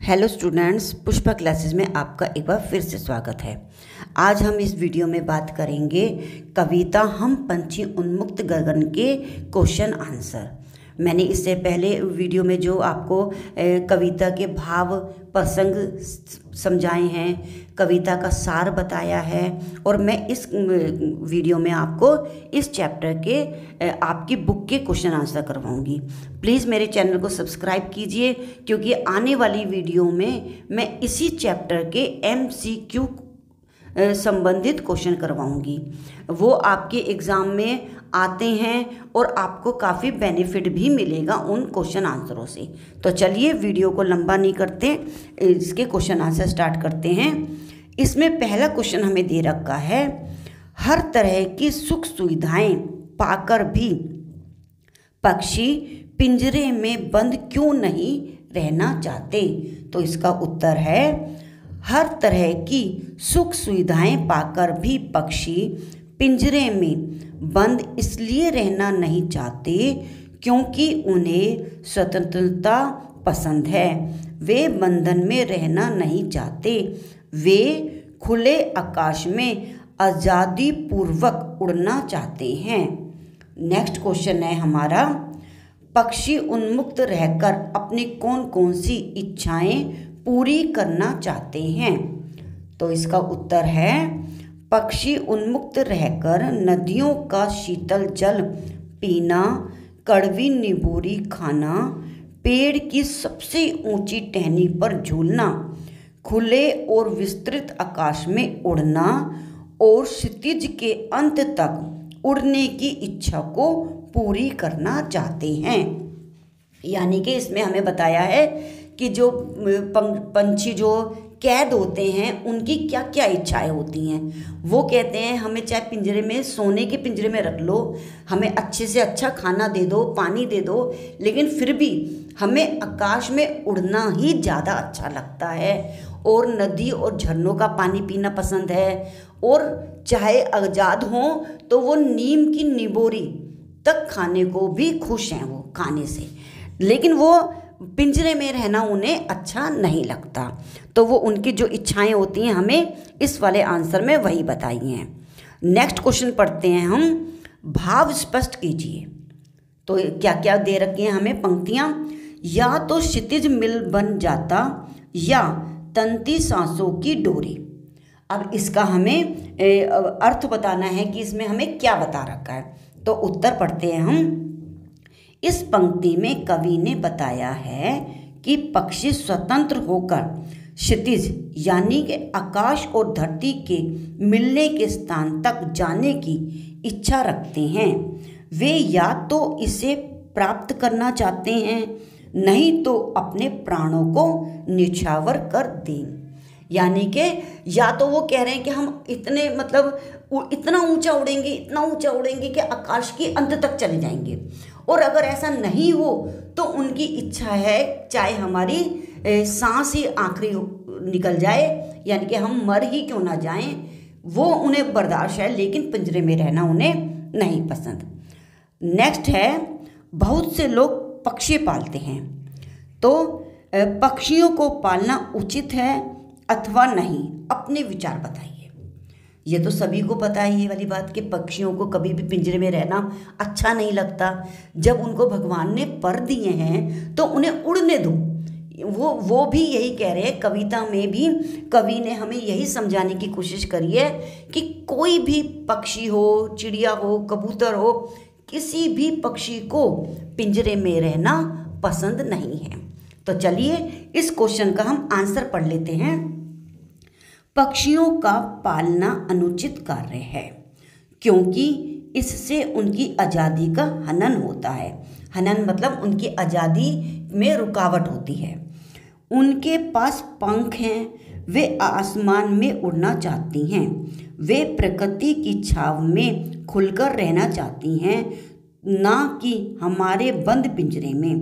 Hello students, Pushpa classes में आपका एक बार फिर से स्वागत है। आज हम इस वीडियो में बात करेंगे कविता हम पंछी उन्मुक्त गगन के क्वेश्चन आंसर। मैंने इससे पहले वीडियो में जो आपको कविता के भाव प्रसंग समझाए हैं, कविता का सार बताया है, और मैं इस वीडियो में आपको इस चैप्टर के आपकी बुक के क्वेश्चन आंसर करवाऊंगी। प्लीज़ मेरे चैनल को सब्सक्राइब कीजिए, क्योंकि आने वाली वीडियो में मैं इसी चैप्टर के MCQ संबंधित क्वेश्चन करवाऊंगी। वो आपके एग्ज़ाम में आते हैं और आपको काफ़ी बेनिफिट भी मिलेगा उन क्वेश्चन आंसरों से। तो चलिए वीडियो को लंबा नहीं करते, इसके क्वेश्चन आंसर स्टार्ट करते हैं। इसमें पहला क्वेश्चन हमें दे रखा है, हर तरह की सुख सुविधाएं पाकर भी पक्षी पिंजरे में बंद क्यों नहीं रहना चाहते। तो इसका उत्तर है, हर तरह की सुख सुविधाएं पाकर भी पक्षी पिंजरे में बंद इसलिए रहना नहीं चाहते क्योंकि उन्हें स्वतंत्रता पसंद है। वे बंधन में रहना नहीं चाहते, वे खुले आकाश में आज़ादी पूर्वक उड़ना चाहते हैं। नेक्स्ट क्वेश्चन है हमारा, पक्षी उन्मुक्त रहकर अपनी कौन कौन सी इच्छाएं पूरी करना चाहते हैं। तो इसका उत्तर है, पक्षी उन्मुक्त रहकर नदियों का शीतल जल पीना, कड़वी नींबूरी खाना, पेड़ की सबसे ऊंची टहनी पर झूलना, खुले और विस्तृत आकाश में उड़ना और क्षितिज के अंत तक उड़ने की इच्छा को पूरी करना चाहते हैं। यानी कि इसमें हमें बताया है कि जो पंछी जो कैद होते हैं उनकी क्या क्या इच्छाएं होती हैं। वो कहते हैं हमें चाहे पिंजरे में, सोने के पिंजरे में रख लो, हमें अच्छे से अच्छा खाना दे दो, पानी दे दो, लेकिन फिर भी हमें आकाश में उड़ना ही ज़्यादा अच्छा लगता है, और नदी और झरनों का पानी पीना पसंद है, और चाहे आज़ाद हों तो वो नीम की निबोरी तक खाने को भी खुश हैं वो खाने से, लेकिन वो पिंजरे में रहना उन्हें अच्छा नहीं लगता। तो वो उनकी जो इच्छाएं होती हैं हमें इस वाले आंसर में वही बताई हैं। नेक्स्ट क्वेश्चन पढ़ते हैं हम, भाव स्पष्ट कीजिए। तो क्या क्या दे रखी हैं हमें पंक्तियां, या तो क्षितिज मिल बन जाता या तंती सांसों की डोरी। अब इसका हमें अर्थ बताना है कि इसमें हमें क्या बता रखा है। तो उत्तर पढ़ते हैं हम। इस पंक्ति में कवि ने बताया है कि पक्षी स्वतंत्र होकर क्षितिज यानी कि आकाश और धरती के मिलने के स्थान तक जाने की इच्छा रखते हैं। वे या तो इसे प्राप्त करना चाहते हैं, नहीं तो अपने प्राणों को न्यौछावर कर दें। यानी कि या तो वो कह रहे हैं कि हम इतने इतना ऊंचा उड़ेंगे, इतना ऊंचा उड़ेंगे कि आकाश के अंत तक चले जाएंगे, और अगर ऐसा नहीं हो तो उनकी इच्छा है चाहे हमारी सांस ही आखिरी निकल जाए, यानी कि हम मर ही क्यों ना जाएं, वो उन्हें बर्दाश्त है, लेकिन पिंजरे में रहना उन्हें नहीं पसंद। नेक्स्ट है, बहुत से लोग पक्षी पालते हैं, तो पक्षियों को पालना उचित है अथवा नहीं, अपने विचार बताइए। ये तो सभी को पता है ये वाली बात कि पक्षियों को कभी भी पिंजरे में रहना अच्छा नहीं लगता। जब उनको भगवान ने पर दिए हैं तो उन्हें उड़ने दो। वो भी यही कह रहे हैं, कविता में भी कवि ने हमें यही समझाने की कोशिश करी है कि कोई भी पक्षी हो, चिड़िया हो, कबूतर हो, किसी भी पक्षी को पिंजरे में रहना पसंद नहीं है। तो चलिए इस क्वेश्चन का हम आंसर पढ़ लेते हैं। पक्षियों का पालना अनुचित कार्य है क्योंकि इससे उनकी आज़ादी का हनन होता है। हनन मतलब उनकी आज़ादी में रुकावट होती है। उनके पास पंख हैं, वे आसमान में उड़ना चाहती हैं, वे प्रकृति की छाव में खुलकर रहना चाहती हैं, ना कि हमारे बंद पिंजरे में।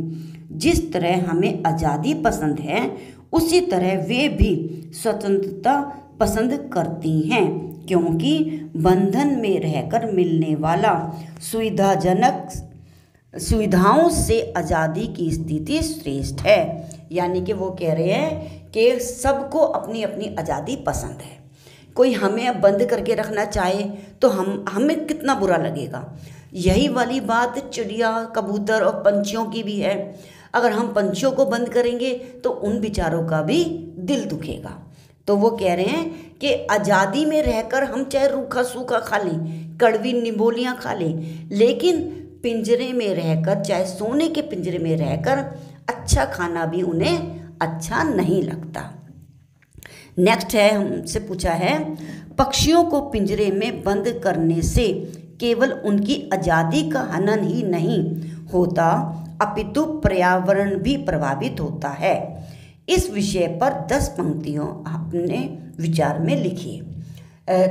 जिस तरह हमें आज़ादी पसंद है उसी तरह वे भी स्वतंत्रता पसंद करती हैं, क्योंकि बंधन में रहकर मिलने वाला सुविधाओं से आज़ादी की स्थिति श्रेष्ठ है। यानी कि वो कह रहे हैं कि सबको अपनी अपनी आज़ादी पसंद है। कोई हमें बंद करके रखना चाहे तो हमें कितना बुरा लगेगा। यही वाली बात चिड़िया, कबूतर और पंछियों की भी है। अगर हम पंछियों को बंद करेंगे तो उन बेचारों का भी दिल दुखेगा। तो वो कह रहे हैं कि आज़ादी में रहकर हम चाहे रूखा सूखा खा लें, कड़वी निबोलियाँ खा लें, लेकिन पिंजरे में रहकर, चाहे सोने के पिंजरे में रहकर अच्छा खाना भी उन्हें अच्छा नहीं लगता। नेक्स्ट है, हमसे पूछा है, पक्षियों को पिंजरे में बंद करने से केवल उनकी आज़ादी का हनन ही नहीं होता अपितु पर्यावरण भी प्रभावित होता है। इस विषय पर 10 पंक्तियों अपने विचार में लिखिए।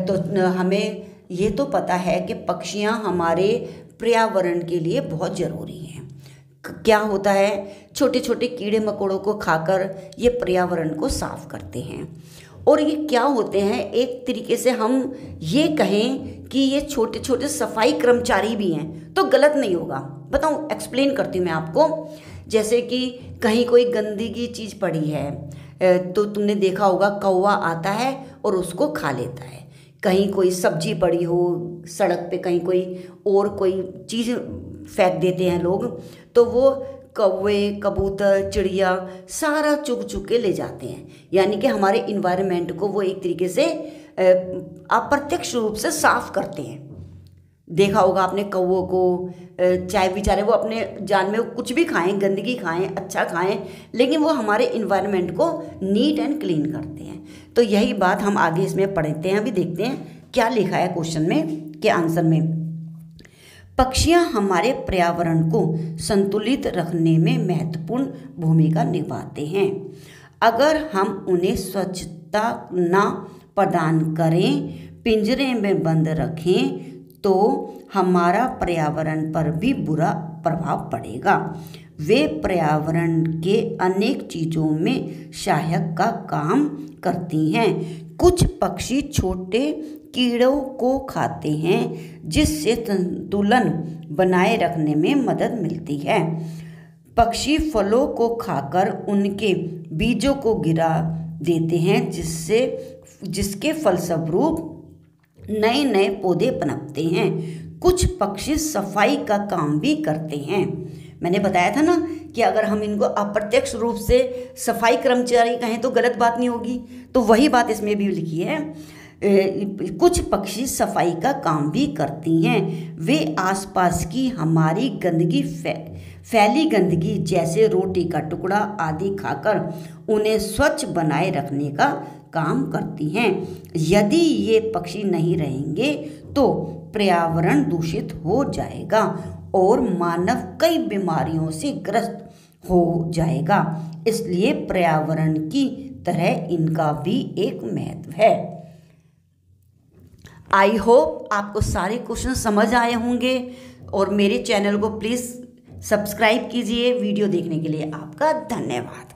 तो हमें ये तो पता है कि पक्षियाँ हमारे पर्यावरण के लिए बहुत ज़रूरी हैं। क्या होता है, छोटे छोटे कीड़े मकोड़ों को खाकर ये पर्यावरण को साफ करते हैं। और ये क्या होते हैं, एक तरीके से हम ये कहें कि ये छोटे छोटे सफाई कर्मचारी भी हैं, तो गलत नहीं होगा। बताऊँ, एक्सप्लेन करती हूँ मैं आपको। जैसे कि कहीं कोई गंदगी चीज़ पड़ी है तो तुमने देखा होगा कौवा आता है और उसको खा लेता है। कहीं कोई सब्जी पड़ी हो सड़क पे, कहीं कोई चीज़ फेंक देते हैं लोग, तो वो कौवे, कबूतर, चिड़िया सारा चुग चुग के ले जाते हैं। यानी कि हमारे इन्वायरमेंट को वो एक तरीके से अप्रत्यक्ष रूप से साफ करते हैं। देखा होगा आपने कौवों को, चाहे बेचारे वो अपने जान में कुछ भी खाएं, गंदगी खाएं, अच्छा खाएं, लेकिन वो हमारे इन्वायरमेंट को नीट एंड क्लीन करते हैं। तो यही बात हम आगे इसमें पढ़ते हैं। अभी देखते हैं क्या लिखा है क्वेश्चन में के आंसर में। पक्षियाँ हमारे पर्यावरण को संतुलित रखने में महत्वपूर्ण भूमिका निभाते हैं। अगर हम उन्हें स्वच्छता न प्रदान करें, पिंजरे में बंद रखें, तो हमारा पर्यावरण पर भी बुरा प्रभाव पड़ेगा। वे पर्यावरण के अनेक चीज़ों में सहायक का काम करती हैं। कुछ पक्षी छोटे कीड़ों को खाते हैं, जिससे संतुलन बनाए रखने में मदद मिलती है। पक्षी फलों को खाकर उनके बीजों को गिरा देते हैं, जिसके फलस्वरूप नए नए पौधे पनपते हैं। कुछ पक्षी सफाई का काम भी करते हैं। मैंने बताया था ना कि अगर हम इनको अप्रत्यक्ष रूप से सफाई कर्मचारी कहें तो गलत बात नहीं होगी, तो वही बात इसमें भी लिखी है। कुछ पक्षी सफाई का काम भी करती हैं। वे आसपास की हमारी गंदगी, फैली गंदगी जैसे रोटी का टुकड़ा आदि खाकर उन्हें स्वच्छ बनाए रखने का काम करती हैं। यदि ये पक्षी नहीं रहेंगे तो पर्यावरण दूषित हो जाएगा और मानव कई बीमारियों से ग्रस्त हो जाएगा। इसलिए पर्यावरण की तरह इनका भी एक महत्व है। आई होप आपको सारे क्वेश्चन समझ आए होंगे और मेरे चैनल को प्लीज़ सब्सक्राइब कीजिए। वीडियो देखने के लिए आपका धन्यवाद।